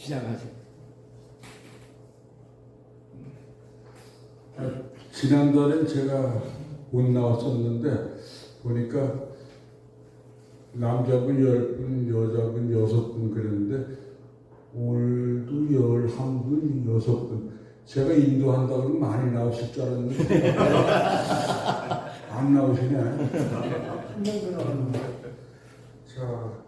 시작하세요. 지난달엔 제가 못 나왔었는데 보니까 남자분 10분, 여자분 6분 그랬는데 오늘도 11분, 6분. 제가 인도한다 그러면 많이 나오실 줄 알았는데 안 나오시네. 한 명도 나왔는데. 자,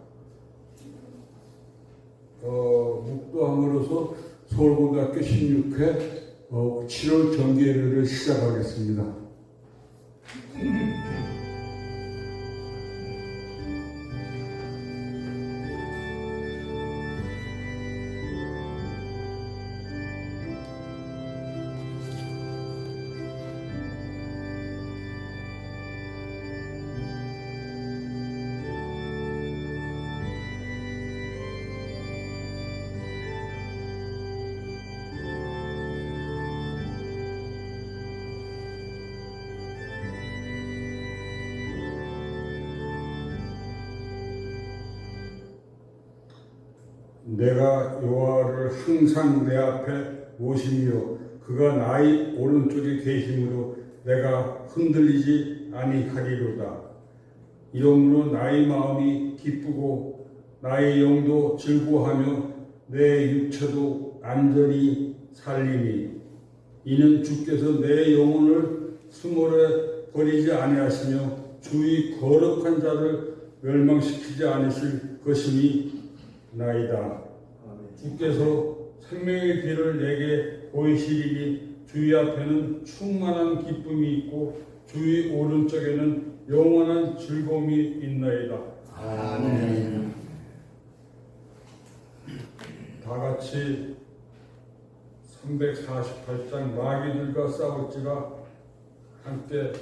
묵도함으로서 서울고등학교 16회 7월 정기예배를 시작하겠습니다. 내가 여호와를 항상 내 앞에 모시며 그가 나의 오른쪽에 계심으로 내가 흔들리지 아니하리로다. 이러므로 나의 마음이 기쁘고 나의 영도 즐거워하며 내 육체도 안전히 살리니 이는 주께서 내 영혼을 수모에 버리지 아니하시며 주의 거룩한 자를 멸망시키지 않으실 것이니 나이다. 주께서 생명의 길을 내게 보이시리니 주의 앞에는 충만한 기쁨이 있고 주의 오른쪽에는 영원한 즐거움이 있나이다. 아멘. 다 같이 348장 마귀들과 싸울지라 함께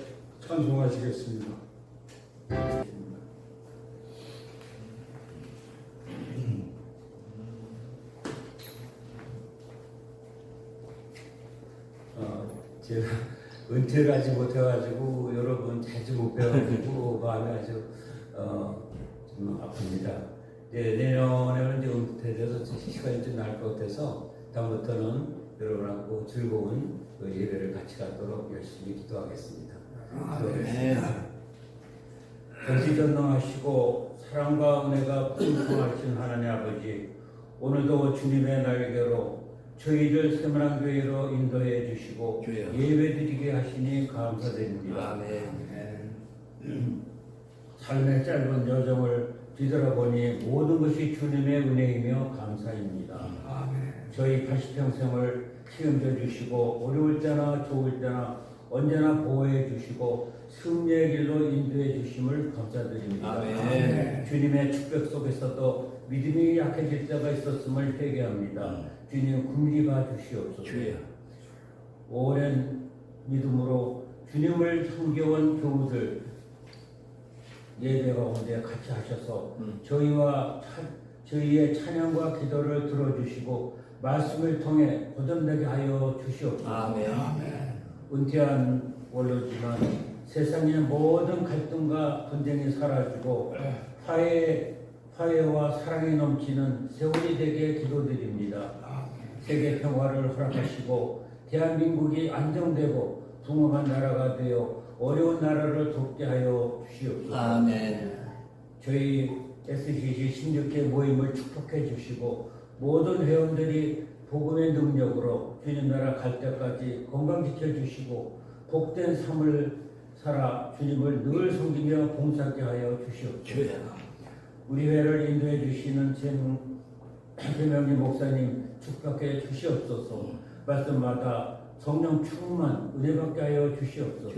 찬송하시겠습니다. 제가 은퇴를 하지 못해가지고 여러분 자주 못 뵈가지고 마음이 아주 좀 아픕니다. 내년에는 이제 은퇴돼서 시간이 좀 날 것 같아서 다음부터는 여러분하고 즐거운 그 예배를 같이 갖도록 열심히 기도하겠습니다. 전지전능하시고 사랑과 은혜가 풍성하신 하나님 아버지, 오늘도 주님의 날개로 저희를 세문안 교회로 인도해 주시고 예배드리게 하시니 감사드립니다. 아멘. 삶의 짧은 여정을 뒤돌아보니 모든 것이 주님의 은혜이며 감사입니다. 아멘. 저희 80평생을 책임져 주시고 어려울 때나 좋을 때나 언제나 보호해 주시고 승리의 길로 인도해 주심을 감사드립니다. 아멘. 주님의 축복 속에서도 믿음이 약해질 때가 있었음을 회개합니다. 주님 긍휼히 주시옵소서. 오랜 믿음으로 주님을 섬겨온 교우들 예배 가운데 같이 하셔서 저희의 찬양과 기도를 들어주시고 말씀을 통해 거듭나게 하여 주시옵소서. 아멘. 은퇴한 원로지만 세상의 모든 갈등과 분쟁이 사라지고 화해와 사랑이 넘치는 세월이 되게 기도드립니다. 세계 평화를 허락하시고 대한민국이 안정되고 풍성한 나라가 되어 어려운 나라를 돕게 하여 주시옵소서. 아멘. 저희 SCC 16회 모임을 축복해 주시고 모든 회원들이 복음의 능력으로 주님 나라 갈 때까지 건강 지켜주시고 복된 삶을 살아 주님을 늘 섬기며 봉사하게 하여 주시옵소서. 우리 회를 인도해 주시는 최명희 목사님 축복해 주시옵소서. 말씀마다 성령 충만 은혜받게 하여 주시옵소서.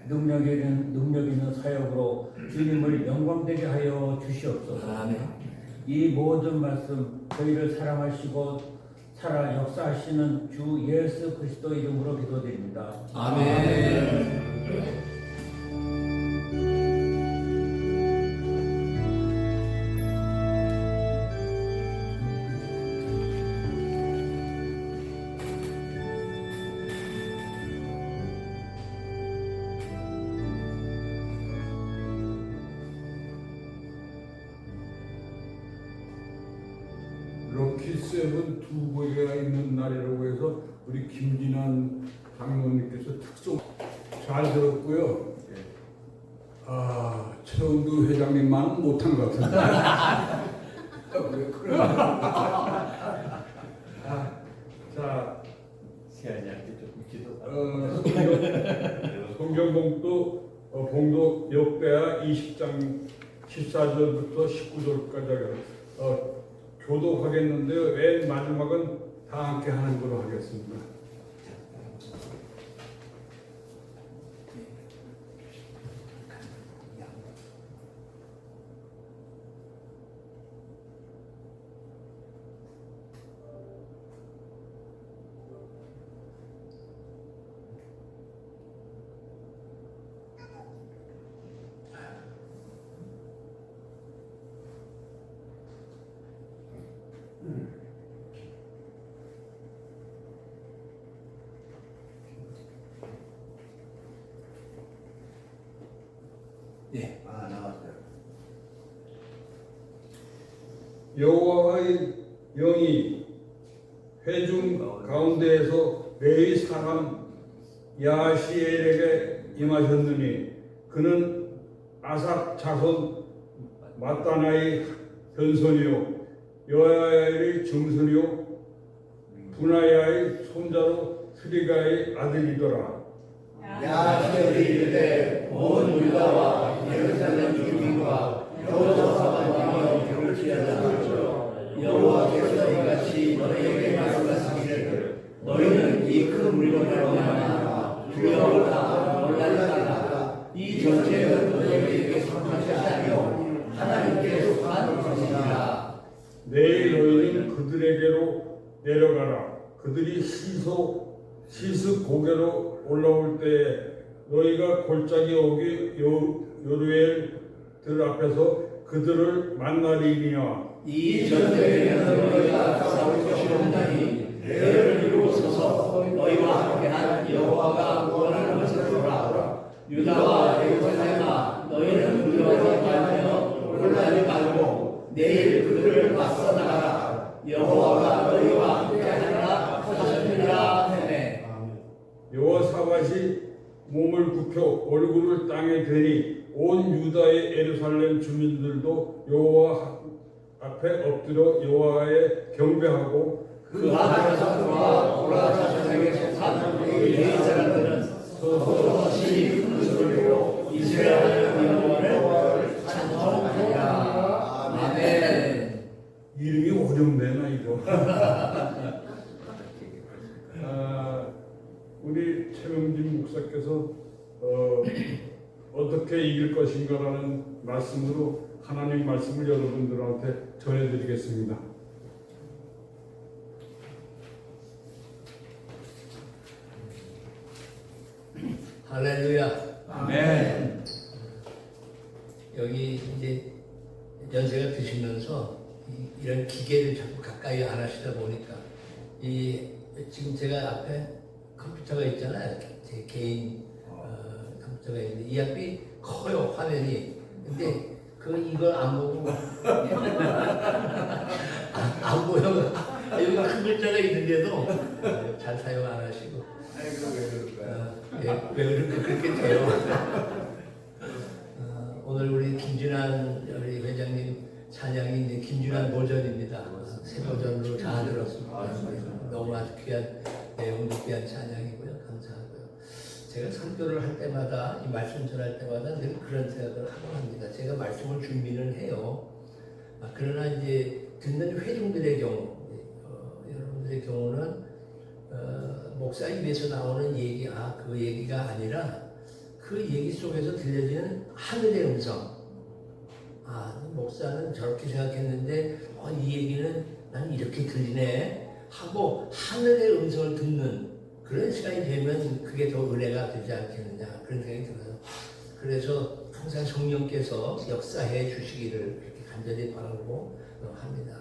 능력 있는 사역으로 주님을 영광되게 하여 주시옵소서. 아멘. 이 모든 말씀 저희를 사랑하시고 살아 역사하시는 주 예수 그리스도 이름으로 기도드립니다. 아멘. 럭키 세븐 두 개가 있는 날이라고 해서 우리 김진환 장로님께서 특송 잘 들었고요. 최은두 회장님만 못한 것 같은데. 왜 그래? 자, 성경봉도 봉도 역대하 20장 14절부터 19절까지 교독하겠는데요. 맨 마지막은 다 함께 하는 걸로 하겠습니다. 예, 나왔어요. 여호와의 영이 회중 가운데에서 레위 사람 야시엘에게 임하셨느니 그는 아삭 자손 마따나의 현손이요 여야엘의 증손이요 분하야의 손자로 스리가의 아들이더라. 야시엘이 이르되 온 유다와 예루살렘 주민과 여호사밧 왕이 들을지어다. 여호와께서 이같이 너희에게 말씀하시기를 너희는 이 큰 물건으로 말미암아 두려워하라 놀랄지어다. 이 전체는 너희에게 속한 것이 아니요 하나님께 속한 것이니라. 내일 너희는 그들에게로 내려가라. 그들이 시스 고개로 올라올 때에 너희가 골짜기 오기 요르엘들 앞에서 그들을 만나리니와 이 전쟁에는 너희가 싸울 것이 없나니 대를 이루고 서서 너희와 함께한 여호와가 원하는 것을 보라. 유다와 예루살렘아 너희는 두려워하지 말며 놀라지 말고 내일 그들을 맞서 나가라. 여호와가 너희와 함께하리라 하셨느니라 하네. 여호사밧이 몸을 굽혀 얼굴을 땅에 대니 온 유다의 예루살렘 주민들도 여호와 앞에 엎드려 여호와에 경배하고 그 아들 자손과 고라 자손에게 속한 레위 사람들은 서로 신이 큰 소리로 이스라엘 여호와를 찬송하리라. 아멘. 이름이 어렵네나 이거. 우리 최명진 목사께서 어떻게 이길 것인가라는 말씀으로 하나님 말씀을 여러분들한테 전해드리겠습니다. 할렐루야. 아멘. 여기 이제 연세가 드시면서 이런 기계를 자꾸 가까이 안 하시다 보니까 지금 제가 앞에 컴퓨터가 있잖아요. 제 개인 컴퓨터가 있는데 이 앞이 커요, 화면이. 근데 이걸 안 보고 안 보여. 여기 큰 글자가 있는데도 잘 사용 안 하시고. 왜 그렇게 돼요? 오늘 우리 김진환 우리 회장님 찬양이 이제 김진환 버전입니다. 새 버전으로 잘 들었습니다. 너무 아주 귀한 내용도 귀한 찬양이고요. 감사하고요. 제가 설교를 할 때마다 이 말씀 전할 때마다 늘 그런 생각을 하고 합니다. 제가 말씀을 준비는 해요. 그러나 이제 듣는 회중들의 경우, 여러분들의 경우는 목사 입에서 나오는 얘기, 그 얘기가 아니라 그 얘기 속에서 들려지는 하늘의 음성. 목사는 저렇게 생각했는데 이 얘기는 난 이렇게 들리네 하고 하늘의 음성을 듣는 그런 시간이 되면 그게 더 은혜가 되지 않겠느냐 그런 생각이 들어요. 그래서 항상 성령께서 역사해 주시기를 그렇게 간절히 바라고 합니다.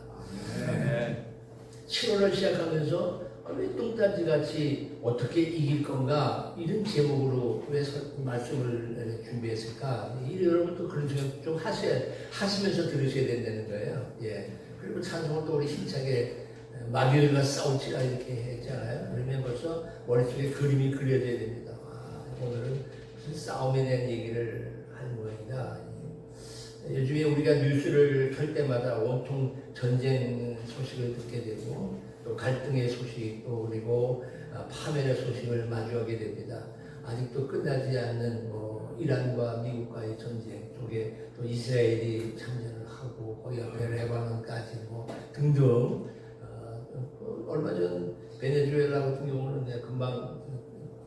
7월을 시작하면서 왜 뚱딴지 같이 어떻게 이길 건가 이런 제목으로 왜 말씀을 준비했을까? 여러분도 그런 생각 좀 하시면서 들으셔야 된다는 거예요. 예. 그리고 찬송을 또 우리 힘차게 마귀들과 싸울지라 이렇게 했잖아요. 그러면 벌써 머릿속에 그림이 그려져야 됩니다. 오늘은 무슨 싸움에 대한 얘기를 할 모양이다. 요즘에 우리가 뉴스를 켤 때마다 온통 전쟁 소식을 듣게 되고 또 갈등의 소식 또 그리고 파멸의 소식을 마주하게 됩니다. 아직도 끝나지 않는 이란과 미국과의 전쟁 쪽에 또 이스라엘이 참전을 하고 거기 앞에 레바논까지 등등 얼마 전 베네수엘라 같은 경우는 내가 금방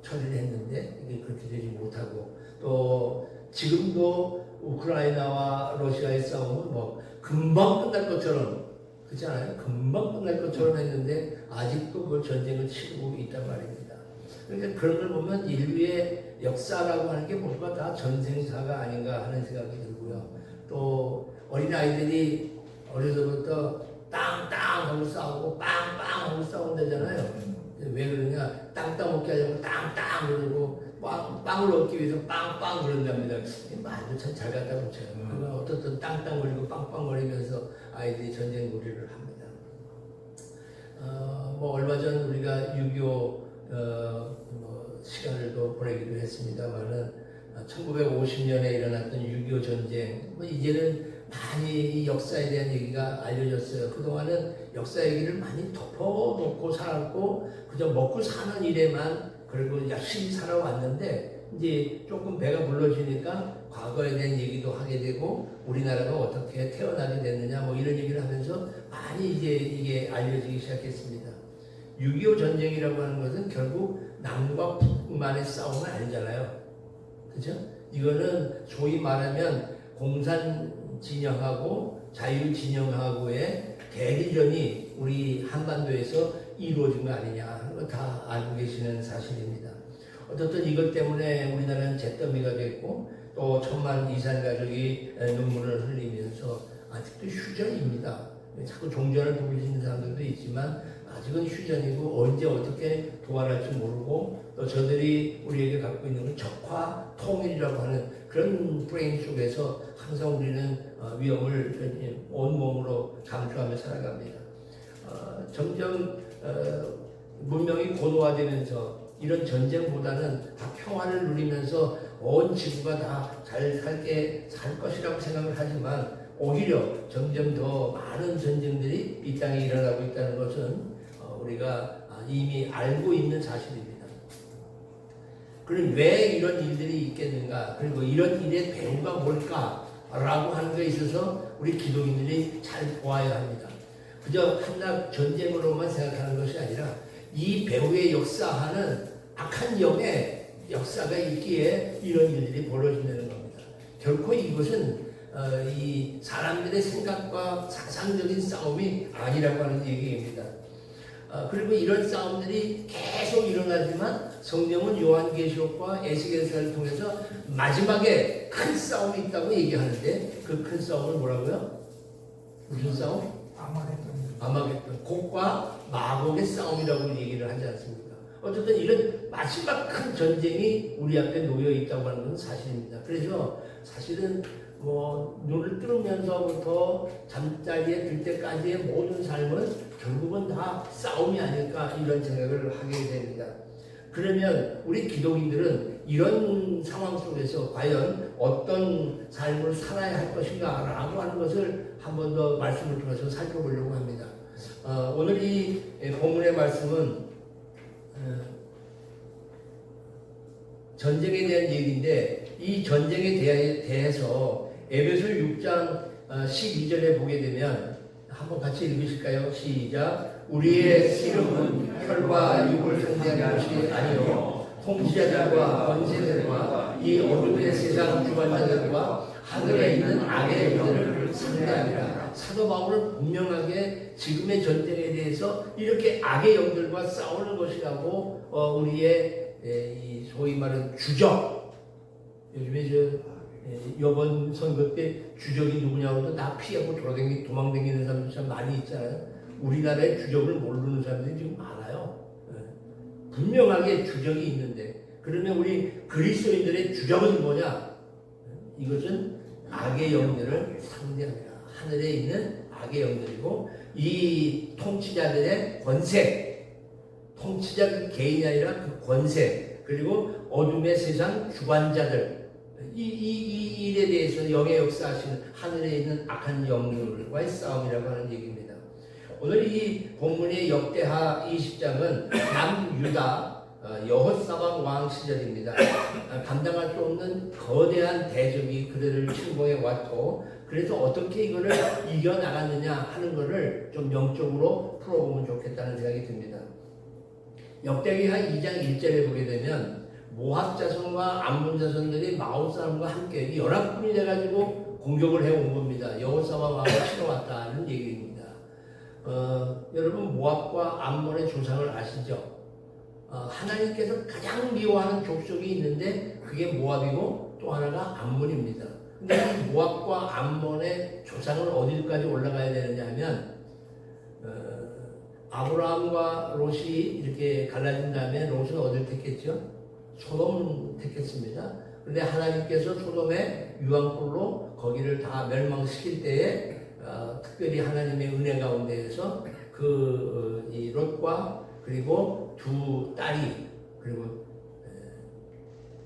처리를 했는데 이게 그렇게 되지 못하고 또 지금도 우크라이나와 러시아의 싸움은 금방 끝날 것처럼 그렇잖아요. 금방 끝날 것처럼 했는데 아직도 그 전쟁을 치르고 있단 말입니다. 그러니까 그런 걸 보면 인류의 역사라고 하는 게 모두가 다 전쟁사가 아닌가 하는 생각이 들고요. 또 어린아이들이 어려서부터 땅땅 하고 싸우고 빵빵 하고 싸운다잖아요. 왜 그러냐? 땅 따먹게 하려고 땅땅 그러고 빵을 얻기 위해서 빵빵 그런답니다. 말도 참 잘 갖다 붙여요. 그러면 어떻든 땅땅 거리고 빵빵 거리면서 아이들이 전쟁놀이를 합니다. 얼마 전 우리가 6.25 시간을 또 보내기도 했습니다만은 1950년에 일어났던 6.25 전쟁 이제는 많이 이 역사에 대한 얘기가 알려졌어요. 그동안은 역사 얘기를 많이 덮어놓고 살았고 그저 먹고 사는 일에만 그리고 열심히 살아왔는데 이제 조금 배가 불러지니까 과거에 대한 얘기도 하게 되고 우리나라가 어떻게 태어나게 됐느냐 이런 얘기를 하면서 많이 이제 이게 알려지기 시작했습니다. 6.25 전쟁이라고 하는 것은 결국 남과 북만의 싸움은 아니잖아요. 그죠? 이거는 소위 말하면 공산 진영하고 자유 진영하고의 대리전이 우리 한반도에서 이루어진 거 아니냐 하는 거 다 알고 계시는 사실입니다. 어떻든 이것 때문에 우리나라는 잿더미가 됐고 또 천만 이산 가족이 눈물을 흘리면서 아직도 휴전입니다. 자꾸 종전을 부르시는 사람들도 있지만 아직은 휴전이고 언제 어떻게 도발할지 모르고 또 저들이 우리에게 갖고 있는 건 적화 통일이라고 하는 그런 프레임 속에서 항상 우리는 위험을 온몸으로 감수하며 살아갑니다. 점점 문명이 고도화되면서 이런 전쟁보다는 다 평화를 누리면서 온 지구가 다 잘 살 것이라고 생각을 하지만 오히려 점점 더 많은 전쟁들이 이 땅에 일어나고 있다는 것은 우리가 이미 알고 있는 사실입니다. 그럼 왜 이런 일들이 있겠는가? 그리고 이런 일의 배후가 뭘까라고 하는 것에 있어서 우리 기독인들이 잘 보아야 합니다. 그저 한낱 전쟁으로만 생각하는 것이 아니라 이 배후에 역사하는 악한 영의 역사가 있기에 이런 일들이 벌어진다는 겁니다. 결코 이것은 이 사람들의 생각과 사상적인 싸움이 아니라고 하는 얘기입니다. 그리고 이런 싸움들이 계속 일어나지만 성경은 요한계시록과 에스겔서를 통해서 마지막에 큰 싸움이 있다고 얘기하는데 그 큰 싸움을 뭐라고요? 무슨 싸움? 아마겟돈. 곡과 마곡의 싸움이라고 얘기를 하지 않습니까? 어쨌든 이런 마지막 큰 전쟁이 우리 앞에 놓여 있다고 하는 건 사실입니다. 그래서 사실은 눈을 뜨면서부터 잠자리에 들 때까지의 모든 삶은 결국은 다 싸움이 아닐까 이런 생각을 하게 됩니다. 그러면 우리 기독인들은 이런 상황 속에서 과연 어떤 삶을 살아야 할 것인가 라고 하는 것을 한 번 더 말씀을 통해서 살펴보려고 합니다. 오늘 이 본문의 말씀은 전쟁에 대한 얘기인데 이 전쟁에 대해서 에베소 6장 12절에 보게 되면 한번 같이 읽으실까요? 시작. 우리의 이름은 혈과 육을 상대하는 것이 아니요 통치자들과 권세들과 이 어둠의 세상 주관자들과 하늘에 있는 악의 영들을 상대하리라. 사도 바울은 분명하게 지금의 전쟁에 대해서 이렇게 악의 영들과 싸우는 것이라고 우리의 이 소위 말하는 주적, 요즘에 이번 선거 때 주적이 누구냐고 나 피하고 도망다니는 사람들 참 많이 있잖아요. 우리나라의 주적을 모르는 사람들이 지금 많아요. 분명하게 주적이 있는데, 그러면 우리 그리스도인들의 주적은 뭐냐? 이것은 악의 영들을 상대합니다. 하늘에 있는 악의 영들이고, 이 통치자들의 권세, 통치자 그 개인이 아니라 그 권세, 그리고 어둠의 세상 주관자들, 이 일에 대해서 영의 역사하시는 하늘에 있는 악한 영들과의 싸움이라고 하는 얘기입니다. 오늘 이 본문의 역대하 20장은 남유다 여호사밧 왕 시절입니다. 감당할 수 없는 거대한 대적이 그들을 침공해 왔고, 그래서 어떻게 이거를 이겨나갔느냐 하는 것을 좀 영적으로 풀어보면 좋겠다는 생각이 듭니다. 역대기하 2장 1절에 보게 되면 모압 자손과 암몬 자손들이 마온 사람과 함께 연합군이 돼가지고 공격을 해온 겁니다. 여호사밧 왕을 치러 왔다는 얘기입니다. 여러분 모압과 암몬의 조상을 아시죠? 하나님께서 가장 미워하는 족속이 있는데 그게 모압이고 또 하나가 암몬입니다. 근데 이 모압과 암몬의 조상은 어디까지 올라가야 되느냐 하면 아브라함과 롯이 이렇게 갈라진 다음에 롯은 어딜 택했죠? 소돔을 택했습니다. 그런데 하나님께서 소돔의 유황불로 거기를 다 멸망시킬 때에 특별히 하나님의 은혜 가운데에서 이 롯과 그리고 두 딸이 그리고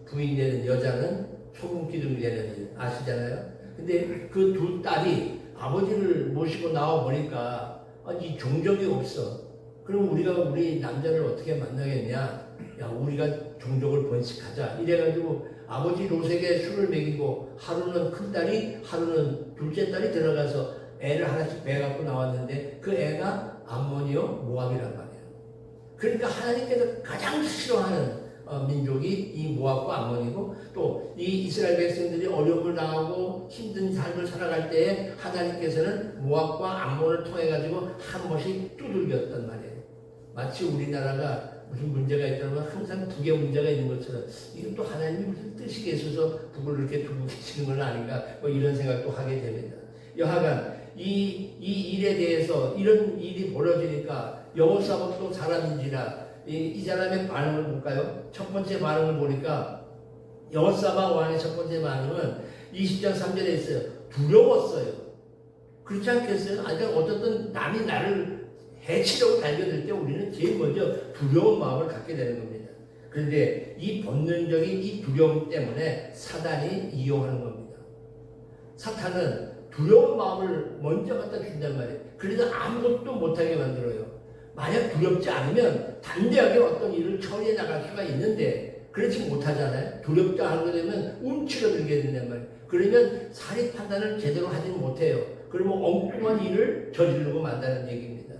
부인 되는 여자는 소금 기둥이 되는 일 아시잖아요. 근데 그 두 딸이 아버지를 모시고 나와 보니까 이 종족이 없어. 그럼 우리가 우리 남자를 어떻게 만나겠냐? 야, 우리가 종족을 번식하자. 이래가지고 아버지 롯에게 술을 먹이고 하루는 큰딸이 하루는 둘째 딸이 들어가서 애를 하나씩 배갖고 나왔는데 그 애가 암몬이요 모압이란 말이에요. 그러니까 하나님께서 가장 싫어하는 민족이 이 모압과 암몬이고, 또 이 이스라엘 백성들이 어려움을 당하고 힘든 삶을 살아갈 때에 하나님께서는 모압과 암몬을 통해 가지고 한 번씩 두들겼단 말이에요. 마치 우리나라가 무슨 문제가 있다면 항상 북에 문제가 있는 것처럼 이건 또 하나님이 무슨 뜻이 계셔서 북을 이렇게 두고 계시는 건 아닌가, 뭐 이런 생각도 하게 됩니다. 여하간 이 일에 대해서 이런 일이 벌어지니까 여호사밧도 사람인지라 이 사람의 반응을 볼까요? 첫 번째 반응을 보니까 여호사밧 왕의 첫 번째 반응은 20장 3절에 있어요. 두려웠어요. 그렇지 않겠어요? 아니, 어쨌든 남이 나를 해치려고 달려들 때 우리는 제일 먼저 두려운 마음을 갖게 되는 겁니다. 그런데 이 본능적인 이 두려움 때문에 사단이 이용하는 겁니다. 사탄은 두려운 마음을 먼저 갖다 준단 말이에요. 그래서 아무것도 못하게 만들어요. 만약 두렵지 않으면 담대하게 어떤 일을 처리해 나갈 수가 있는데 그렇지 못하잖아요. 두렵다 하게 되면 움츠러들게 된단 말이에요. 그러면 사리 판단을 제대로 하지는 못해요. 그러면 엉뚱한 일을 저지르고 만다는 얘기입니다.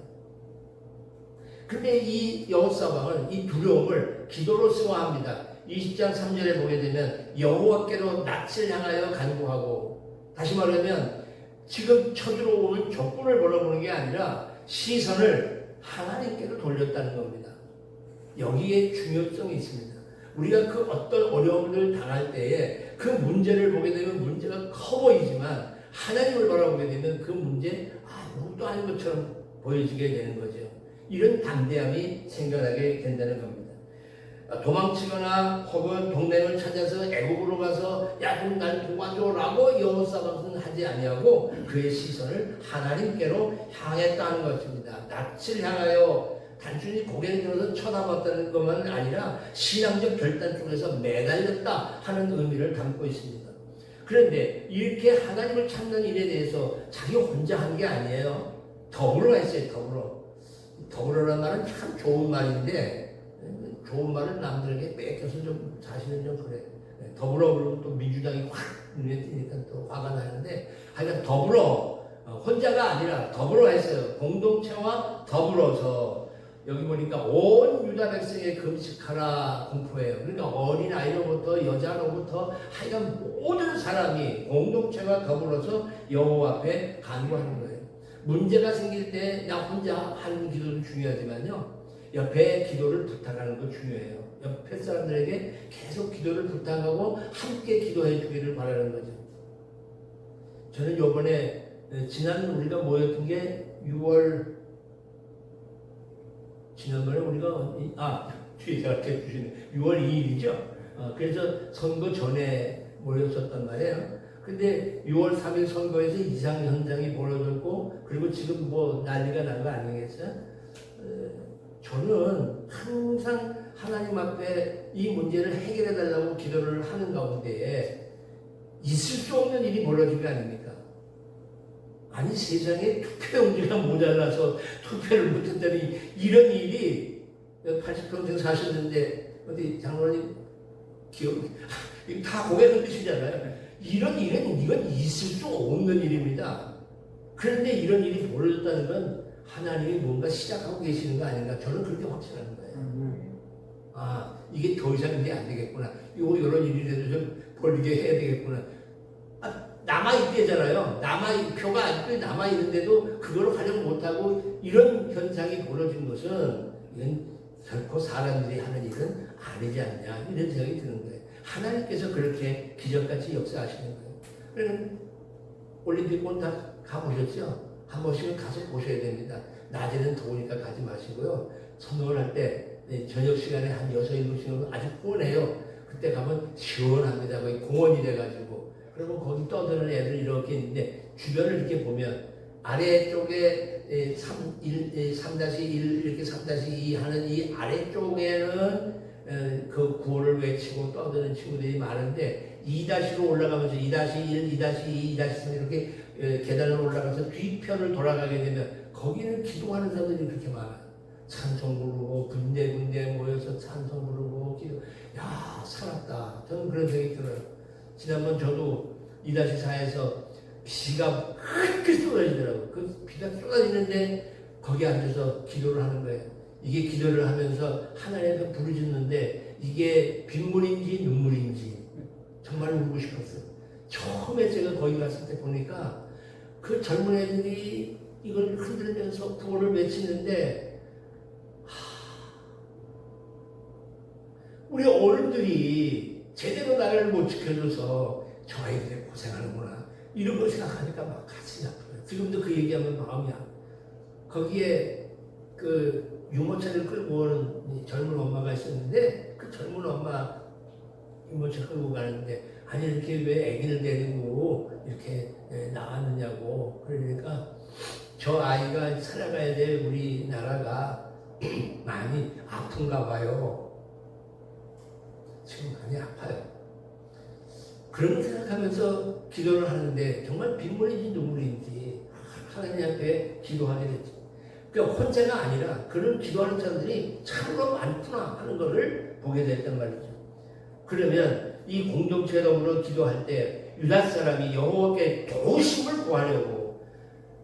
그런데 이 여호사밧은 이 두려움을 기도로 승화합니다. 20장 3절에 보게 되면 여호와께로 낯을 향하여 간구하고, 다시 말하면 지금 쳐들어오는 적군을 바라보는 게 아니라 시선을 하나님께로 돌렸다는 겁니다. 여기에 중요성이 있습니다. 우리가 그 어떤 어려움을 당할 때에 그 문제를 보게 되면 문제가 커 보이지만 하나님을 바라보게 되면 그 문제 아무것도 아닌 것처럼 보여지게 되는 거죠. 이런 담대함이 생겨나게 된다는 겁니다. 도망치거나 혹은 동맹을 찾아서 애국으로 가서 야 그럼 날 도와줘라고 여호사밧은 하지 아니하고 그의 시선을 하나님께로 향했다는 것입니다. 낯을 향하여 단순히 고개를 들어서 쳐다봤다는 것만 아니라 신앙적 결단 속에서 매달렸다 하는 의미를 담고 있습니다. 그런데 이렇게 하나님을 찾는 일에 대해서 자기 혼자 한 게 아니에요. 더불어 했어요. 더불어라는 말은 참 좋은 말인데 좋은 말을 남들에게 뺏겨서 좀 자신은 좀 그래. 더불어 그러면 또 민주당이 확 눈에 띄니까 또 화가 나는데, 하여간 더불어 혼자가 아니라 더불어 했어요. 공동체와 더불어서 여기 보니까 온 유다 백성에 금식하라 공포해요. 그러니까 어린 아이로부터 여자로부터 하여간 모든 사람이 공동체와 더불어서 여호와 앞에 간구하는 거예요. 문제가 생길 때 나 혼자 하는 기도도 중요하지만요, 옆에 기도를 부탁하는 거 중요해요. 옆에 사람들에게 계속 기도를 부탁하고 함께 기도해 주기를 바라는 거죠. 저는 요번에 지난 우리가 모였던 게 6월 지난번에 우리가 뒤에 저렇게 주시네. 6월 2일이죠. 그래서 선거 전에 모였었단 말이에요. 근데 6월 3일 선거에서 이상 현상이 벌어졌고, 그리고 지금 뭐 난리가 난 거 아니겠어요? 저는 항상 하나님 앞에 이 문제를 해결해 달라고 기도를 하는 가운데에 있을 수 없는 일이 벌어진 거 아닙니까? 아니, 세상에 투표용지가 모자라서 투표를 못했다니, 이런 일이 80평생 사셨는데 어디 장로님 기억 다 고개 흔드시잖아요. 이런 일은 이건 있을 수 없는 일입니다. 그런데 이런 일이 벌어졌다는 건 하나님이 뭔가 시작하고 계시는 거 아닌가, 저는 그렇게 확신하는 거예요. 이게 더 이상 이제 안 되겠구나. 이런 일이라도 좀 벌리게 해야 되겠구나. 남아있대잖아요. 표가 아직도 남아있는데도 그걸 활용 못하고 이런 현상이 벌어진 것은 이건 결코 사람들이 하는 일은 아니지 않냐, 이런 생각이 드는 거예요. 하나님께서 그렇게 기적같이 역사하시는 거예요. 그러면 올림픽본 다 가보셨죠? 한 번씩은 가서 보셔야 됩니다. 낮에는 더우니까 가지 마시고요. 선동을 할 때 저녁 시간에 한 6, 7시간 아주 뻔해요. 그때 가면 시원합니다. 거의 공원이 돼가지고. 그러면 거기 떠드는 애들 이렇게 있는데, 주변을 이렇게 보면 아래쪽에 3-1 이렇게 3-2 하는 이 아래쪽에는 그 구호를 외치고 떠드는 친구들이 많은데, 2-로 올라가면서 2-1, 2-2, 2-3 이렇게 계단을 올라가서 뒤편을 돌아가게 되면 거기는 기도하는 사람들이 그렇게 많아요. 찬송 부르고 군데군데 모여서 찬송 부르고 기도. 야, 살았다. 저는 그런 생각이 들어요. 지난번 저도 2-4에서 비가 그렇게 쏟아지더라고요. 그 비가 쏟아지는데 거기 앉아서 기도를 하는 거예요. 이게 기도를 하면서 하나님께 부르짖는데 이게 빗물인지 눈물인지 정말 울고 싶었어요. 처음에 제가 거기 갔을 때 보니까 그 젊은 애들이 이걸 흔들면서 구호를 외치는데, 우리 어른들이 제대로 나라를 못 지켜줘서 저 아이들이 고생하는구나, 이런 걸 생각하니까 막 가슴이 아파요. 지금도 그 얘기하면 마음이 아파요. 거기에 그 유모차를 끌고 오는 젊은 엄마가 있었는데, 그 젊은 엄마 유모차 끌고 가는데, 아니 이렇게 왜 아기를 데리고 이렇게 나왔느냐고. 그러니까 저 아이가 살아가야 될 우리나라가 많이 아픈가 봐요. 지금 많이 아파요. 그런 생각하면서 기도를 하는데 정말 빗물인지 눈물인지 하나님 앞에 기도하게 됐죠. 그러니까 혼자가 아니라 그런 기도하는 사람들이 참으로 많구나 하는 것을 보게 됐단 말이죠. 그러면 이 공동체 더불어 기도할 때 유다 사람이 여호와께 도우심을 구하려고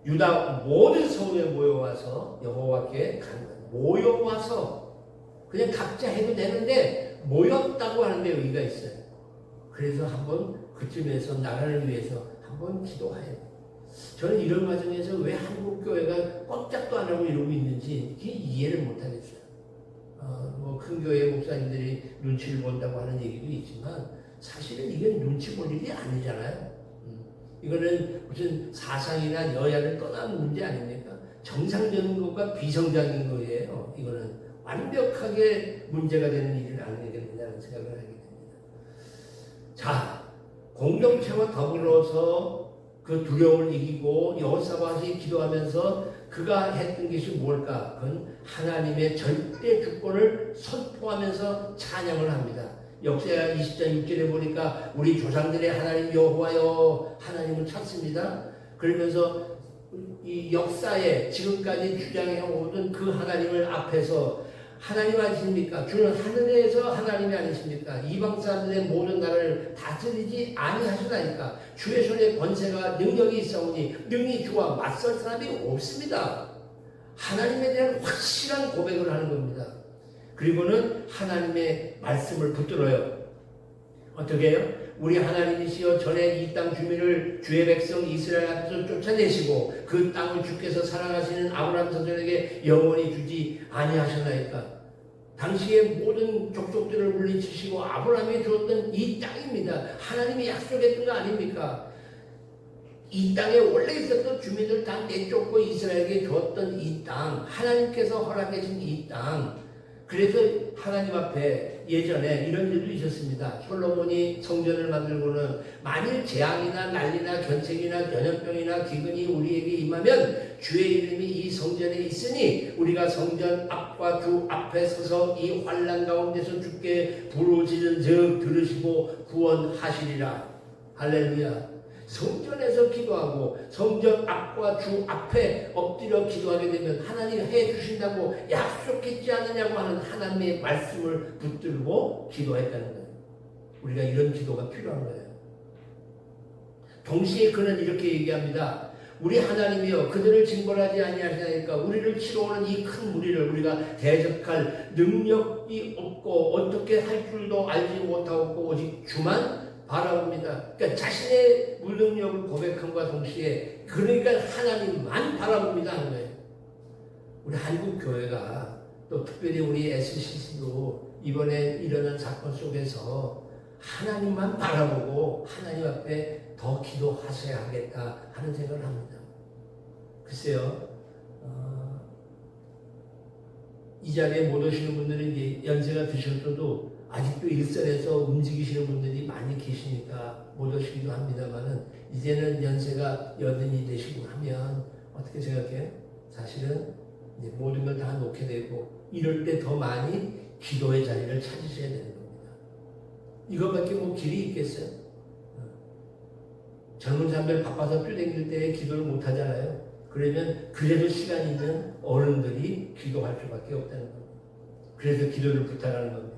유다 모든 성에 모여와서 여호와께 간 거예요. 모여와서 그냥 각자 해도 되는데 모였다고 하는데 의미가 있어요. 그래서 한번 그쯤에서 나라를 위해서 한번 기도해야 돼요. 저는 이런 과정에서 왜 한국 교회가 꼼짝도 안 하고 이러고 있는지 이해를 못 하겠어요. 뭐 큰 교회 목사님들이 눈치를 본다고 하는 얘기도 있지만 사실은 이건 눈치 볼 일이 아니잖아요. 이거는 무슨 사상이나 여야를 떠난 문제 아닙니까? 정상적인 것과 비정상인 거예요. 이거는 완벽하게 문제가 되는 일은 아니게 된다는 생각을 하게 됩니다. 자, 공동체와 더불어서 그 두려움을 이기고 여호사밧이 기도하면서 그가 했던 것이 뭘까? 그건 하나님의 절대 주권을 선포하면서 찬양을 합니다. 역사야 20장 6절에 보니까 우리 조상들의 하나님 여호와여 하나님을 찾습니다. 그러면서 이 역사에 지금까지 주장해 오던 그 하나님을 앞에서 하나님 아니십니까? 주는 하늘에서 하나님이 아니십니까? 이방 사람들의 모든 나라를 다스리지 아니하시나이까? 주의 손에 권세가 능력이 있사오니 능히 주와 맞설 사람이 없습니다. 하나님에 대한 확실한 고백을 하는 겁니다. 그리고는 하나님의 말씀을 붙들어요. 어떻게 해요? 우리 하나님이시여 전에 이 땅 주민을 주의 백성 이스라엘 앞에서 쫓아내시고 그 땅을 주께서 사랑하시는 아브라함 자손에게 영원히 주지 아니하셨나이까? 당시의 모든 족속들을 물리치시고 아브라함이 주었던 이 땅입니다. 하나님이 약속했던 거 아닙니까? 이 땅에 원래 있었던 주민들 다 내쫓고 이스라엘에게 주었던 이 땅, 하나님께서 허락해 준 이 땅, 그래서 하나님 앞에 예전에 이런 일도 있었습니다. 솔로몬이 성전을 만들고는 만일 재앙이나 난리나 견책이나 전염병이나 기근이 우리에게 임하면 주의 이름이 이 성전에 있으니 우리가 성전 앞과 주 앞에 서서 이 환난 가운데서 주께 부르짖은즉 들으시고 구원하시리라. 할렐루야. 성전에서 기도하고 성전 앞과 주 앞에 엎드려 기도하게 되면 하나님 해주신다고 약속했지 않느냐고 하는 하나님의 말씀을 붙들고 기도했다는 거예요. 우리가 이런 기도가 필요한 거예요. 동시에 그는 이렇게 얘기합니다. 우리 하나님이여 그들을 징벌하지 아니하시나이까 우리를 치러오는 이 큰 무리를 우리가 대적할 능력이 없고 어떻게 할 줄도 알지 못하고 오직 주만 바라봅니다. 그러니까 자신의 무능력을 고백함과 동시에 그러니까 하나님만 바라봅니다 하는 거예요. 우리 한국 교회가 또 특별히 우리 SCC도 이번에 일어난 사건 속에서 하나님만 바라보고 하나님 앞에 더 기도하셔야 하겠다 하는 생각을 합니다. 글쎄요, 이 자리에 못 오시는 분들은 이제 연세가 드셨어도 아직도 일선에서 움직이시는 분들이 많이 계시니까 못 오시기도 합니다만은 이제는 연세가 여든이 되시고 하면 어떻게 생각해요? 사실은 이제 모든 걸 다 놓게 되고 이럴 때 더 많이 기도의 자리를 찾으셔야 되는 겁니다. 이것밖에 뭐 길이 있겠어요? 젊은 사람들 바빠서 뛰어다닐 때 기도를 못 하잖아요. 그러면 그래도 시간 있는 어른들이 기도할 수밖에 없다는 겁니다. 그래서 기도를 부탁하는 겁니다.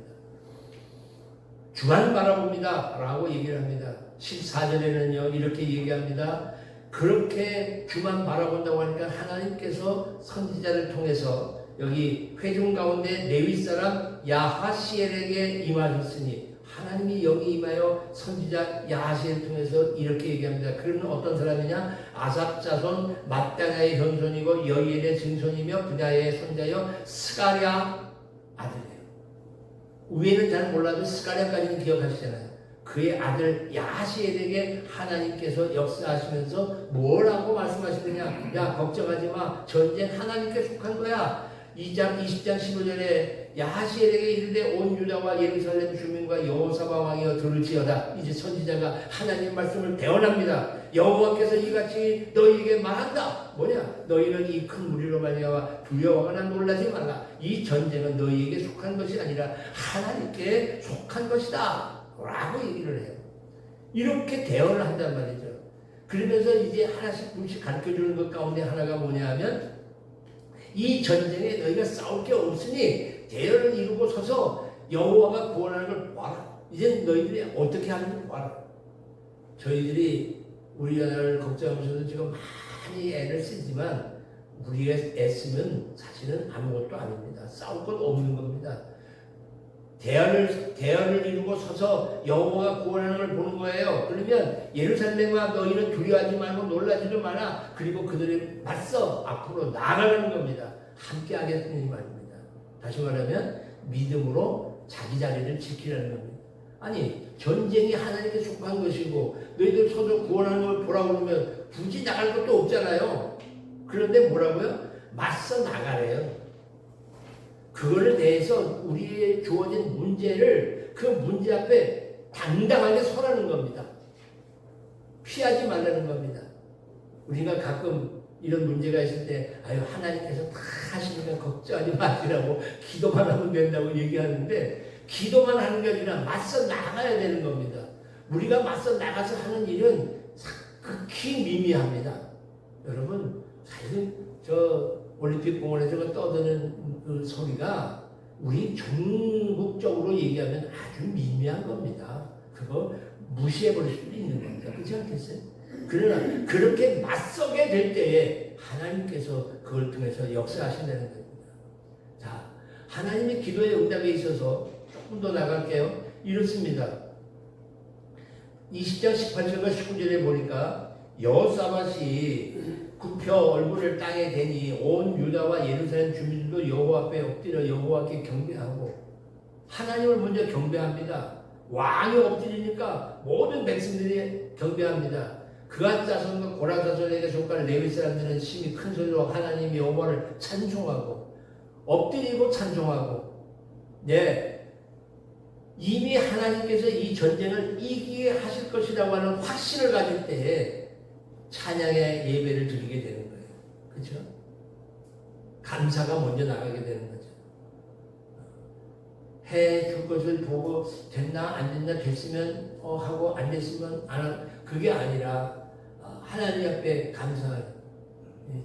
주만 바라봅니다 라고 얘기를 합니다. 14절에는요 이렇게 얘기합니다. 그렇게 주만 바라본다고 하니까 하나님께서 선지자를 통해서 여기 회중 가운데 레위 사람 야하시엘에게 임하셨으니 하나님이 여기 임하여 선지자 야하시엘을 통해서 이렇게 얘기합니다. 그는 어떤 사람이냐? 아삽 자손 마따냐의 현손이고 여이엘의 증손이며 분야의 손자여 스가랴 아들이에요. 위에는 잘 몰라도 스가랴까지는 기억하시잖아요. 그의 아들 야하시엘에게 하나님께서 역사하시면서 뭐라고 말씀하시느냐? 야 걱정하지 마. 전쟁 하나님께 속한 거야. 2장 20장 15절에 야하시엘에게 이르되 온 유다와 예루살렘 주민과 여호사밧 왕이여 들을지어다. 이제 선지자가 하나님 말씀을 대언합니다. 여호와께서 이같이 너희에게 말한다. 뭐냐? 너희는 이 큰 무리로 말미암아 두려워하거나 놀라지 말라. 이 전쟁은 너희에게 속한 것이 아니라 하나님께 속한 것이다 라고 얘기를 해요. 이렇게 대언을 한단 말이죠. 그러면서 이제 하나씩 둘씩 가르쳐주는 것 가운데 하나가 뭐냐 하면 이 전쟁에 너희가 싸울 게 없으니 대열을 이루고 서서 여호와가 구원하는 걸 봐라. 이제 너희들이 어떻게 하는지 봐라. 저희들이 우리나라를 걱정하면서도 지금 많이 애를 쓰지만 우리가 애쓰면 사실은 아무것도 아닙니다. 싸울 것 없는 겁니다. 대열을 이루고 서서 여호와가 구원하는 걸 보는 거예요. 그러면 예루살렘아 너희는 두려워하지 말고 놀라지도 마라. 그리고 그들이 맞서 앞으로 나아가는 겁니다. 함께 하겠다는 말입니다. 다시 말하면 믿음으로 자기 자리를 지키라는 겁니다. 아니 전쟁이 하나님께 속한 것이고 너희들 서로 구원하는 걸 보라고 그러면 굳이 나갈 것도 없잖아요. 그런데 뭐라고요? 맞서 나가래요. 그거를 대해서 우리의 주어진 문제를 그 문제 앞에 당당하게 서라는 겁니다. 피하지 말라는 겁니다. 우리가 가끔 이런 문제가 있을 때 아유 하나님께서 다 하시니까 걱정하지 마시라고 기도만 하면 된다고 얘기하는데 기도만 하는 게 아니라 맞서 나가야 되는 겁니다. 우리가 맞서 나가서 하는 일은 극히 미미합니다. 여러분 사실 저 올림픽공원에서 떠드는 그 소리가 우리 전국적으로 얘기하면 아주 미미한 겁니다. 그거 무시해버릴 수도 있는 겁니다. 그렇지 않겠어요? 그러나 그렇게 맞서게 될 때에 하나님께서 그걸 통해서 역사하신다는 겁니다. 자, 하나님의 기도의 응답에 있어서 조금 더 나갈게요. 이렇습니다. 20장 18절과 19절에 보니까 여호사밧이 굽혀 얼굴을 땅에 대니 온 유다와 예루살렘 주민들도 여호와 앞에 엎드려 여호와께 경배하고 하나님을 먼저 경배합니다. 왕이 엎드리니까 모든 백성들이 경배합니다. 그앗 자손과 고라 자손에게 속한 레위 사람들은 심히 큰 소리로 하나님 여호와를 찬송하고 엎드리고 찬송하고 네, 이미 하나님께서 이 전쟁을 이기게 하실 것이라고 하는 확신을 가질 때에 찬양의 예배를 드리게 되는 거예요. 그렇죠? 감사가 먼저 나가게 되는 거죠. 해줄 것을 보고 됐나 안 됐나 됐으면 하고 안 됐으면 안 하고 그게 아니라 하나님 앞에 감사하는.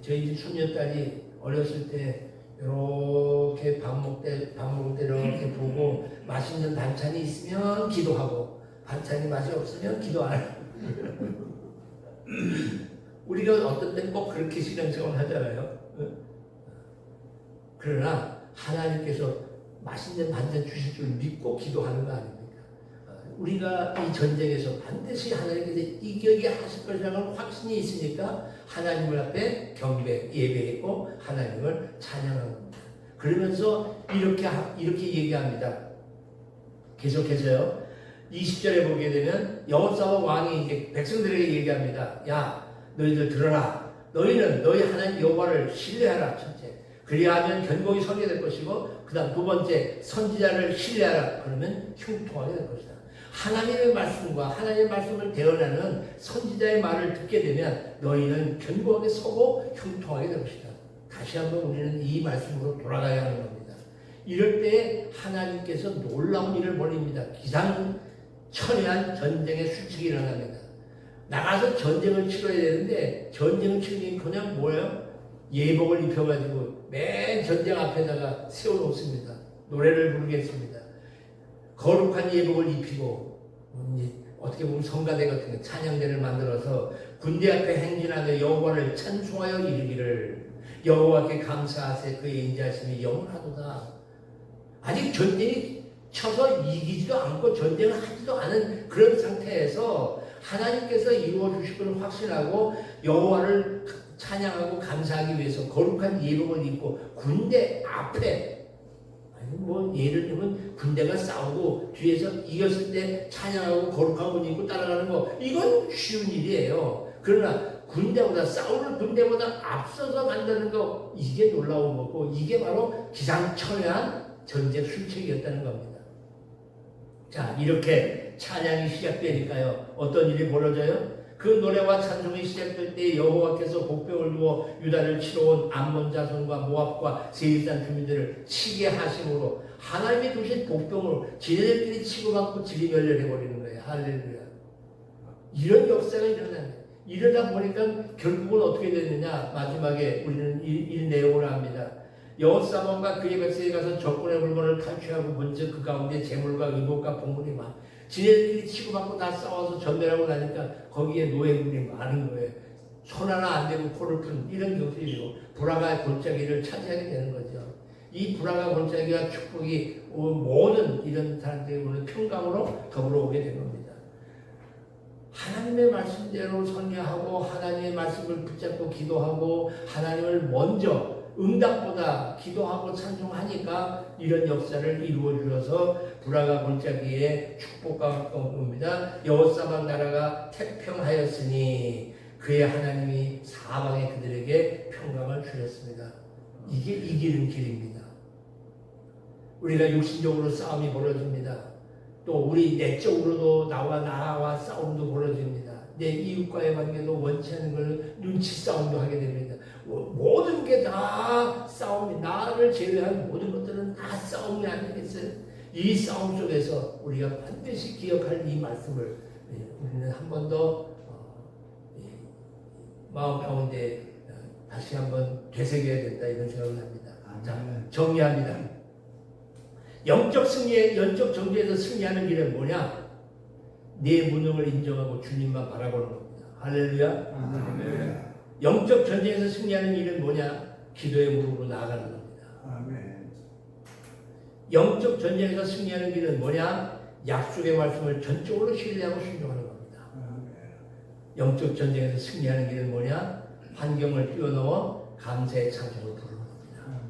저희 집 손녀딸이 어렸을 때 이렇게 밥 먹을 때 이렇게 보고 맛있는 반찬이 있으면 기도하고 반찬이 맛이 없으면 기도 안 하고 우리가 어떤 때는 꼭 그렇게 신앙생활을 하잖아요. 그러나 하나님께서 맛있는 반찬 주실 줄 믿고 기도하는 거 아닙니까? 우리가 이 전쟁에서 반드시 하나님께서 이기게 하실 것이라는 확신이 있으니까 하나님을 앞에 경배, 예배했고 하나님을 찬양한 겁니다. 그러면서 이렇게 얘기합니다. 계속해서요. 20절에 보게 되면 여호사밧 왕이 이제 백성들에게 얘기합니다. 야, 너희들 들어라. 너희는 너희 하나님 여호와를 신뢰하라. 첫째. 그리하면 견고히 서게 될 것이고 그 다음 두 번째 선지자를 신뢰하라. 그러면 형통하게 될 것이다. 하나님의 말씀과 하나님의 말씀을 대언하는 선지자의 말을 듣게 되면 너희는 견고하게 서고 형통하게 될 것이다. 다시 한번 우리는 이 말씀으로 돌아가야 하는 겁니다. 이럴 때 하나님께서 놀라운 일을 벌입니다. 기상천외한 전쟁의 수칙이 일어납니다. 나가서 전쟁을 치러야 되는데 전쟁을 치르긴 그냥 뭐예요? 예복을 입혀가지고 맨 전쟁 앞에다가 세워놓습니다. 노래를 부르겠습니다. 거룩한 예복을 입히고 어떻게 보면 성가대 같은 거 찬양대를 만들어서 군대 앞에 행진하며 여호와를 찬송하여 이르기를 여호와께 감사하세 그의 인자하심이 영원하도다. 아직 전쟁이 쳐서 이기지도 않고 전쟁을 하지도 않은 그런 상태에서 하나님께서 이루어 주실 것을 확신하고 여호와를 찬양하고 감사하기 위해서 거룩한 예복을 입고 군대 앞에 예를 들면 군대가 싸우고 뒤에서 이겼을 때 찬양하고 거룩한 옷 입고 따라가는 거 이건 쉬운 일이에요. 그러나 싸우는 군대보다 앞서서 만드는 거 이게 놀라운 거고 이게 바로 기상천외한 전쟁 술책이었다는 겁니다. 자, 이렇게 찬양이 시작되니까요. 어떤 일이 벌어져요? 그 노래와 찬송이 시작될 때 여호와께서 복병을 두어 유다를 치러온 암몬 자손과 모압과 세일산 주민들을 치게 하심으로 하나님이 두신 복병을 지네들끼리 치고받고 질이 멸렬해버리는 거예요. 할렐루야. 이런 역사가 일어나요. 이러다 보니까 결국은 어떻게 됐느냐. 마지막에 우리는 이 내용을 압니다. 여호사밧과 그의 백성이 가서 적군의 물건을 탈취하고 먼저 그 가운데 재물과 의복과 봉물이 많 지네들끼리 치고받고 다 싸워서 전멸하고 나니까 거기에 노예물이 많은 거예요. 손 하나 안 대고 코를 푼 이런 경우들이고 불화가 골짜기를 차지하게 되는 거죠. 이 불화가 골짜기와 축복이 모든 이런 사람들이 오는 평강으로 더불어 오게 된 겁니다. 하나님의 말씀대로 선례하고 하나님의 말씀을 붙잡고 기도하고 하나님을 먼저 응답보다 기도하고 찬송하니까 이런 역사를 이루어 주셔서 불화가 골짜기에 축복과 옵니다. 여호사밧 나라가 태평하였으니 그의 하나님이 사방에 그들에게 평강을 주셨습니다. 이게 이기는 길입니다. 우리가 육신적으로 싸움이 벌어집니다. 또 우리 내적으로도 나와 싸움도 벌어집니다. 내 이웃과의 관계도 원치 않는 걸 눈치 싸움도 하게 됩니다. 모든 게 다 싸움이 나를 제외한 모든 것들은 다 싸움이 아니겠어요? 이 싸움 속에서 우리가 반드시 기억할 이 말씀을 우리는 한 번 더 마음 가운데 다시 한번 되새겨야 된다 이런 생각을 합니다. 자, 정리합니다. 영적 정죄에서 승리하는 길은 뭐냐? 내 무능을 인정하고 주님만 바라보는 겁니다. 할렐루야. 아멘. 영적 전쟁에서 승리하는 일은 뭐냐? 기도의 무릎으로 나아가는 겁니다. 아멘. 영적 전쟁에서 승리하는 길은 뭐냐? 약속의 말씀을 전적으로 신뢰하고 순종하는 겁니다. 아멘. 영적 전쟁에서 승리하는 길은 뭐냐? 환경을 뛰어넘어 감사의 찬송을 부르는 겁니다.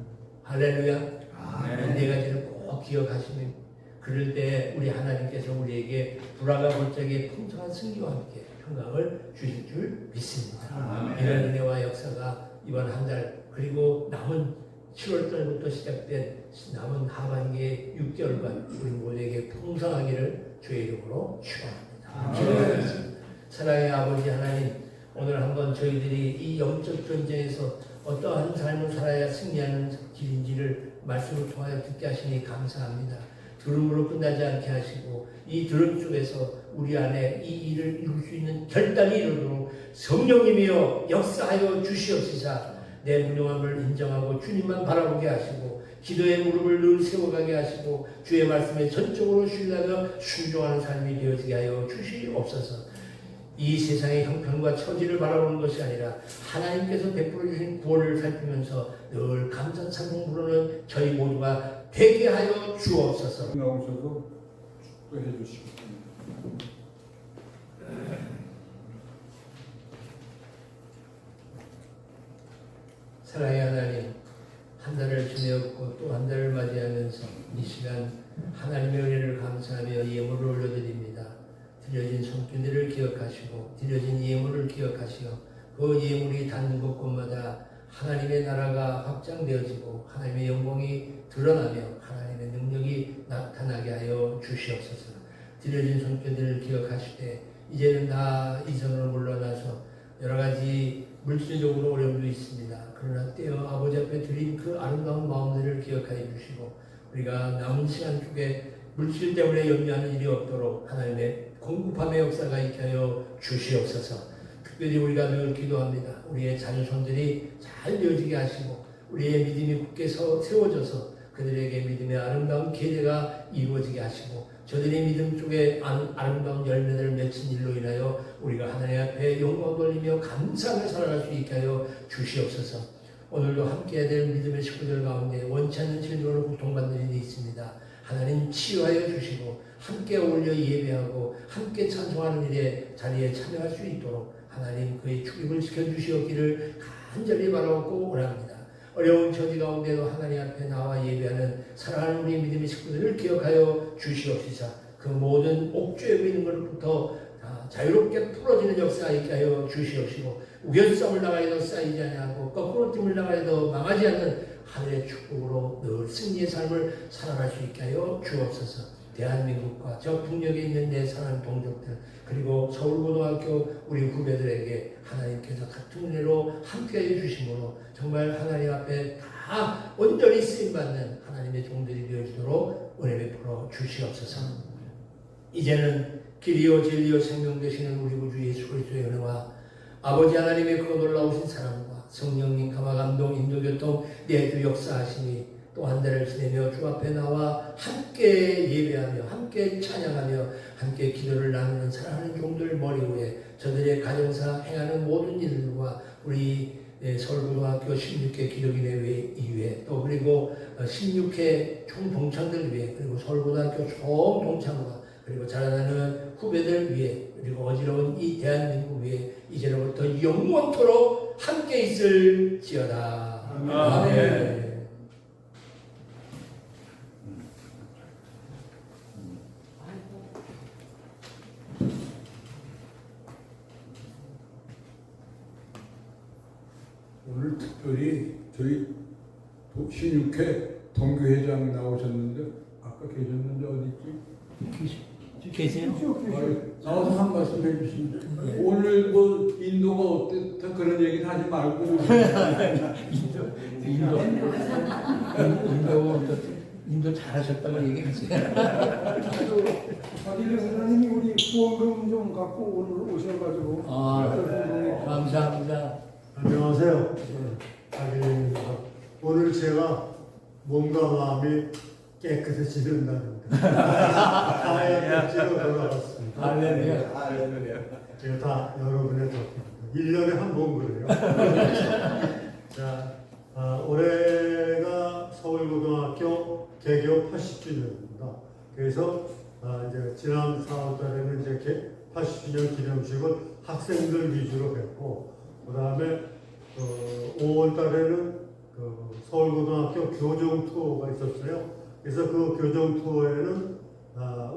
할렐루야. 이 네 가지를 꼭 기억하시면 그럴 때 우리 하나님께서 우리에게 불화가 골짜기의 풍성한 승리와 함께 평강을 주실 줄 믿습니다. 이런 은혜와 역사가 이번 한 달 그리고 남은 7월달부터 시작된 남은 하반기의 6개월간 우리 모두에게 풍성하기를 주의 이름으로 축원합니다. 사랑의 아버지 하나님, 오늘 한번 저희들이 이 영적 전쟁에서 어떠한 삶을 살아야 승리하는 길인지를 말씀을 통하여 듣게 하시니 감사합니다. 들음으로 끝나지 않게 하시고 이 들음 속에서 우리 안에 이 일을 이룰 수 있는 결단이 이루도록 성령님이여 역사하여 주시옵시사. 내 무능함을 인정하고 주님만 바라보게 하시고 기도의 무릎을 늘 세워가게 하시고 주의 말씀에 전적으로 신뢰하며 순종하는 삶이 되어지게 하여 주시옵소서. 이 세상의 형편과 처지를 바라보는 것이 아니라 하나님께서 베풀어 주신 구원을 살피면서 늘 감사 찬송 부르는 저희 모두가 되게 하여 주옵소서. 나오셔서 축도해 주시고. 사랑의 하나님, 한 달을 지내었고 또 한 달을 맞이하면서 이 시간 하나님의 은혜를 감사하며 예물을 올려드립니다. 드려진 손길들을 기억하시고 드려진 예물을 기억하시어 그 예물이 닿는 곳곳마다 하나님의 나라가 확장되어지고 하나님의 영광이 드러나며 하나님의 능력이 나타나게 하여 주시옵소서. 드려진 손길들을 기억하시되 이제는 다 이전으로 물러나서 여러 가지 물질적으로 어려움도 있습니다. 그러나 떼어 아버지 앞에 드린 그 아름다운 마음들을 기억하여 주시고 우리가 남은 시간 속에 물질 때문에 염려하는 일이 없도록 하나님의 공급함의 역사가 있게 하여 주시옵소서. 특별히 우리가 늘 기도합니다. 우리의 자녀손들이 잘 되어지게 하시고 우리의 믿음이 굳게 세워져서 그들에게 믿음의 아름다운 계대가 이루어지게 하시고 저들의 믿음 속에 아름다운 열매들을 맺힌 일로 인하여 우리가 하나님 앞에 영광 돌리며 감사하며 살아갈 수 있게 하여 주시옵소서. 오늘도 함께해야 될 믿음의 식구들 가운데 원치 않는 질병으로 고통받는 일이 있습니다. 하나님 치유하여 주시고 함께 어울려 예배하고 함께 찬송하는 일에 자리에 참여할 수 있도록 하나님 그의 축복을 지켜주시옵기를 간절히 바라고 원합니다. 어려운 처지 가운데도 하나님 앞에 나와 예배하는 사랑하는 우리 믿음의 식구들을 기억하여 주시옵시사. 그 모든 옥죄고 있는 것부터 다 자유롭게 풀어지는 역사가 있게 하여 주시옵시고 우겨싸움을 나가해도 쌓이지 아니하고 거꾸로 뜸을 나가해도 망하지 않는 하늘의 축복으로 늘 승리의 삶을 살아갈 수 있게 하여 주옵소서. 대한민국과 저 북녘에 있는 내 사랑하는 동족들 그리고 서울고등학교 우리 후배들에게 하나님께서 같은 은혜로 함께해 주심으로 정말 하나님 앞에 다 온전히 쓰임받는 하나님의 종들이 되어지도록 은혜 베풀어 주시옵소서. 이제는 길이요 진리요 생명 되시는 우리 구주 예수 그리스도의 은혜와 아버지 하나님의 그 놀라우신 사랑과 성령님 감화 감동 인도교통 내주 역사하심이 또 한 달을 지내며 주 앞에 나와 함께 예배하며 함께 찬양하며 함께 기도를 나누는 사랑하는 종들 머리 위에 저들의 가정사 행하는 모든 일들과 우리 서울고등학교 16회 기독인회 이외에 또 그리고 16회 총동창들 위해 그리고 서울고등학교 총동창과 그리고 자라나는 후배들 위해 그리고 어지러운 이 대한민국 위에 이제로부터 영원토록 함께 있을지어다. 아멘. 오늘 특별히 저희 16회 동교회장 나오셨는데 아까 계셨는데 어디 있지? 계세요? 나와서 한 말씀 해주시면 오늘 뭐 인도가 어땠다 그런 얘기는 하지 말고 인도 잘하셨다고 얘기하세요. 박일래 사장님이 우리 후원금 좀 갖고 오늘 오셔가지고 감사합니다. 안녕하세요. 박일래입니다. 오늘 제가 몸과 마음이 깨끗해지는 날입니다. 하얀 백지로 돌아왔습니다. 할렐루야. 제가 다 여러분의 덕입니다. 1년에 한 번 그래요. 자, 올해가 서울고등학교 개교 80주년입니다. 그래서 이제 지난 4월달에는 이제 80주년 기념식을 학생들 위주로 했고, 그 다음에 5월달에는 서울고등학교 교정 투어가 있었어요. 그래서 그 교정 투어에는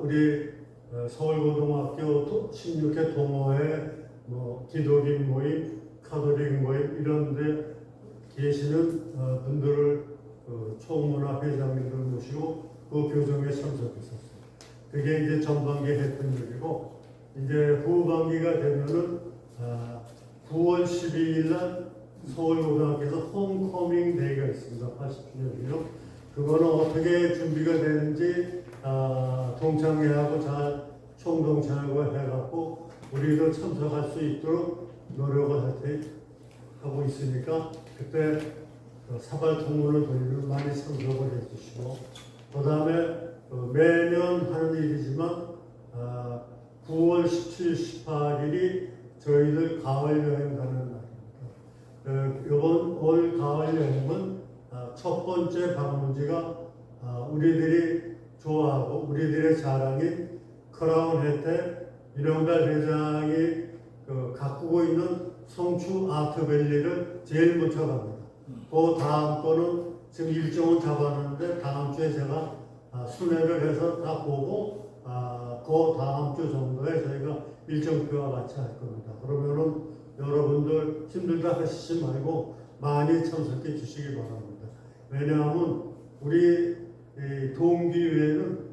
우리 서울고등학교 16회 동호회, 기독인 모임, 카톨릭 모임 이런 데 계시는 분들을 그 총무나 회장님들 모시고 그 교정에 참석했었어요. 그게 이제 전반기 했던 일이고, 이제 후반기가 되면은 9월 12일 날 서울고등학교에서 홈커밍 데이가 있습니다. 80주년이요. 그거는 어떻게 준비가 되는지 동창회하고 잘 총동창회하고 해갖고 우리도 참석할 수 있도록 노력을 하고 있으니까 그때 사발 통문을 돌리면 많이 참석을 해주시고, 그 다음에 매년 하는 일이지만 9월 17, 18일이 저희들 가을 여행 가는 날입니다. 이번 올 가을 여행은 첫 번째 방문지가 우리들이 좋아하고 우리들의 자랑인 크라운 혜택 이명달 회장이 가꾸고 있는 성추 아트밸리를 제일 먼저 갑니다. 그 다음 거는 지금 일정은 잡았는데 다음 주에 제가 순회를 해서 다 보고 그 다음 주 정도에 저희가 일정표와 같이 할 겁니다. 그러면은 여러분들 힘들다 하시지 말고 많이 참석해 주시기 바랍니다. 왜냐하면 우리 동기회는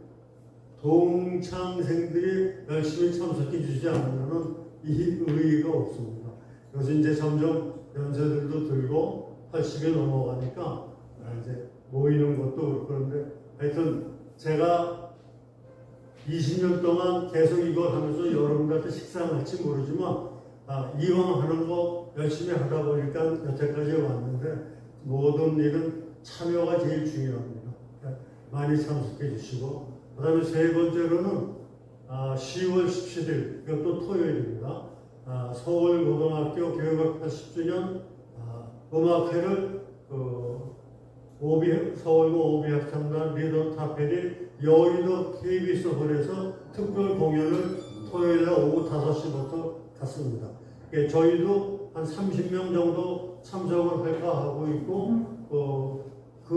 동창생들이 열심히 참석해 주지 않으면 이 의의가 없습니다. 그래서 이제 점점 연세들도 들고 80이 넘어가니까 이제 모이는 것도 그렇고, 그런데 하여튼 제가 20년 동안 계속 이걸 하면서 여러분들한테 식상할지 모르지만 이왕 하는 거 열심히 하다 보니까 여태까지 왔는데 모든 일은 참여가 제일 중요합니다. 많이 참석해 주시고, 그 다음에 세 번째로는 10월 17일 이것도 토요일입니다. 서울고등학교 교육학 80주년 음악회를 서울고 오비학창단 리더 타펠이 여의도 KBS 홀에서 특별 공연을 토요일에 오후 5시부터 갔습니다. 저희도 한 30명 정도 참석을 할까 하고 있고, 그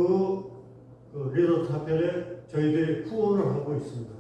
리더 타펠에 저희들이 후원을 하고 있습니다.